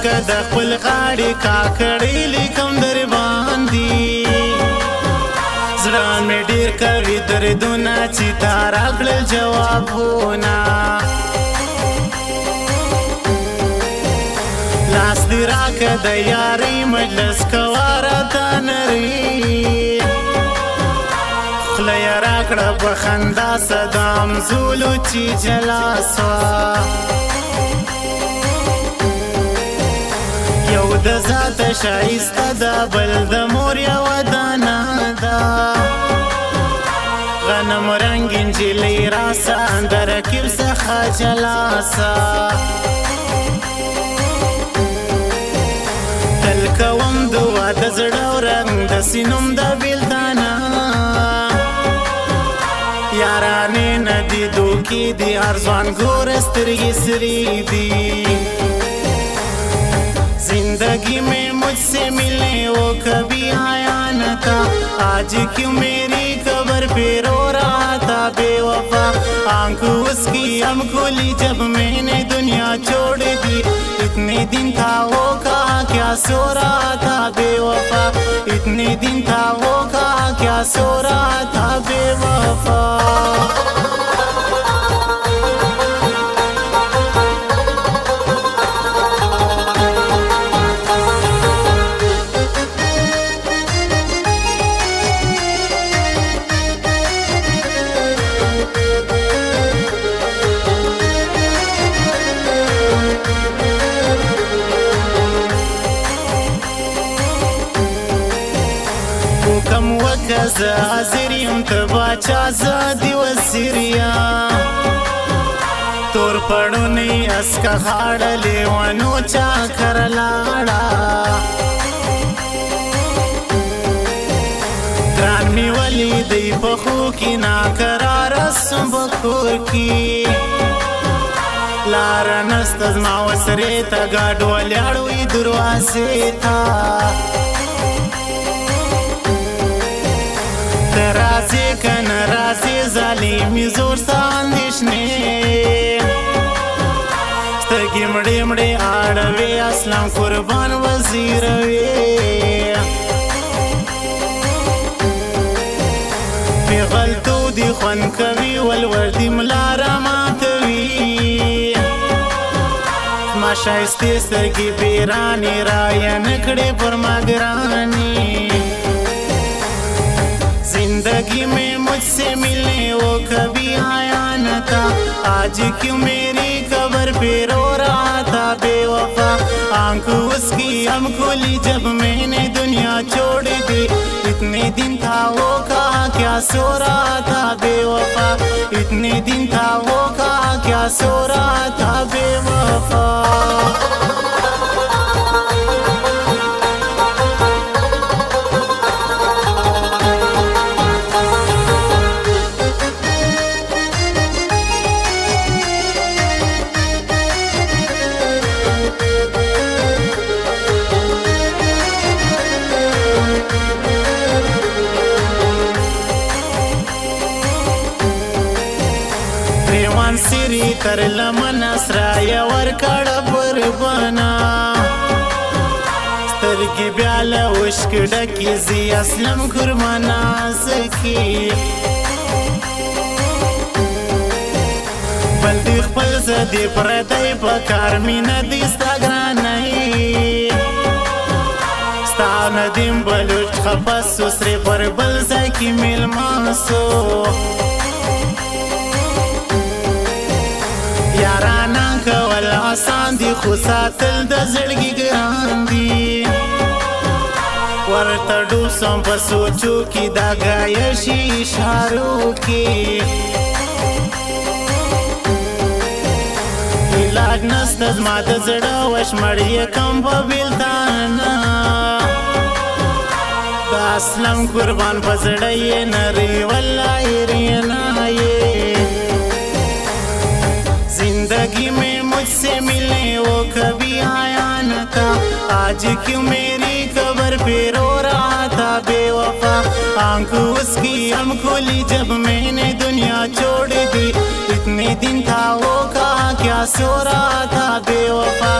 که د خپل غاړې کاکړۍ لیکم در باندې زړه مې ډېر کوي دردونه چې تا راکړل جوابونه لاس دې راکه د یارۍ مجلس کوه راته نرۍ خوله یې راکړه په خندا صدام زولو چې جلا سوه یو د ذاته شایسته ده بل د مور یوه دانه ده غنم رنګ نجلۍ راسه د رکیب څخه جلا سه تل کوم دعا د زړه او رنګ د سینوم د بېلتانه یارانې نه دي دوکې دي ارزوان ګوره سترګې سرې دي जिंदगी में मुझसे मिलने वो कभी आया न था आज क्यों मेरी कब्र पे रो रहा था बेवफा आंख उसकी हम खोली जब मैंने दुनिया छोड़ दी इतने दिन था वो कहा क्या सो रहा था बेवफा इतने दिन था वो कहा क्या सो रहा था बेवफा کم وکز حاضریم ته باچا زادی وزیریا تور پړونی اسکا خاړلې ونو چا کرلاړه ګران می ولی دی په خو کې ناقرار سم بکور کې لار نست زما وسره تا ګاډ ولاړوي دروازې تا رازی کن رازی ظالمی زور ساندشنی سترگی مڑی مڑی آڑوی اسلام قربان وزیروی بی غلطو دی خون کوي والوردی ملارا ماتوی ما شایستی سترگی بیرانی رایا نکڑی پر مگرانی जिंदगी में मुझसे मिलने वो कभी आया न था आज क्यों मेरी कब्र पे रो रहा था बेवफा आंख उसकी हम खोली जब मैंने दुनिया छोड़ दी इतने दिन था वो कहा क्या सो रहा था बेवफा इतने दिन था वो कहा क्या सो रहा था बेवफा سری تر لمن اسرای ورکړ قربانا سترګې بیا له عشق ډکې زی اسلم قربانا سکی بل دې خپل زدې پردی په کار مینه دې ستا ګرانۍ ستا ندیم بلوچ خپس سرې پر بل ځای کې میلمه سو یارانا کول آسان دی خو ساتل د زړګي ګران دی ورته ډوسم په سوچو کې دا غایشي اشارو کې علاج نسته زما د زړه وشمړې کم په بیلتانه د اسلم قربان په زړه یې نری والله رینا یې जिंदगी में मुझसे मिलने वो कभी आया न था आज क्यों मेरी कब्र पे रो रहा था बेवफा। आंखों उसकी हम खोली जब मैंने दुनिया छोड़ दी। इतने दिन था वो कहा क्या सो रहा था बेवफा।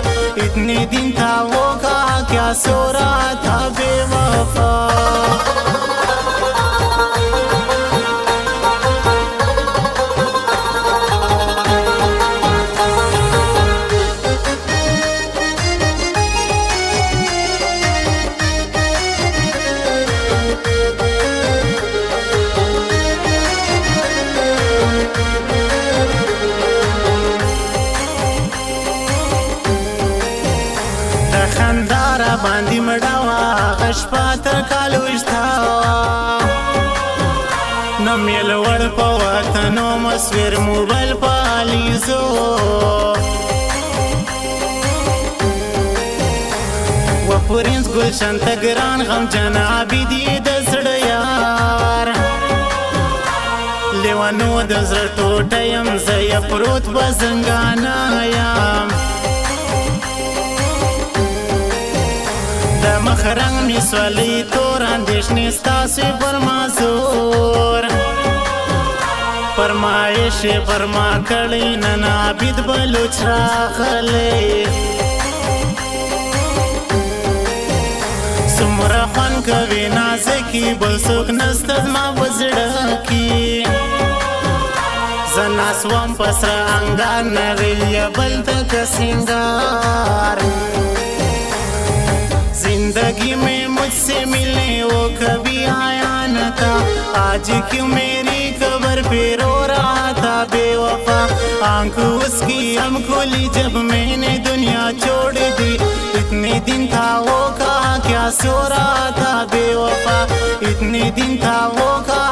इतने दिन था वो कहा क्या सो रहा था बेवफा। خندارا باندې مړاوه غشپا تر کالوشتاوه نم یې لوړ په وطنو مصور موبایل په علیزو و پرنس گلشن ته ګران غم جنابي دی د زړه یار لیوانو د زړه ټوټه یم زه یې پروت په زنګانه یم مخرنگ می سوالی تور اندیشنی ستاسی فرمازور فرمایش فرما کړی نن عابد بلوچ راغلی سمره خوان کوي نازکی بل څوک نسته زما وزړه کی زنا سوم پسره انګار نغلی بل تک سنگار जिंदगी में मुझसे मिलने वो कभी आया न था। आज क्यों मेरी कब्र पे रो रहा था बेवफा। आंखों उसकी हम खोली जब मैंने दुनिया छोड़ दी। इतने दिन था वो कहा क्या सो रहा था बेवफा। इतने दिन था वो कहा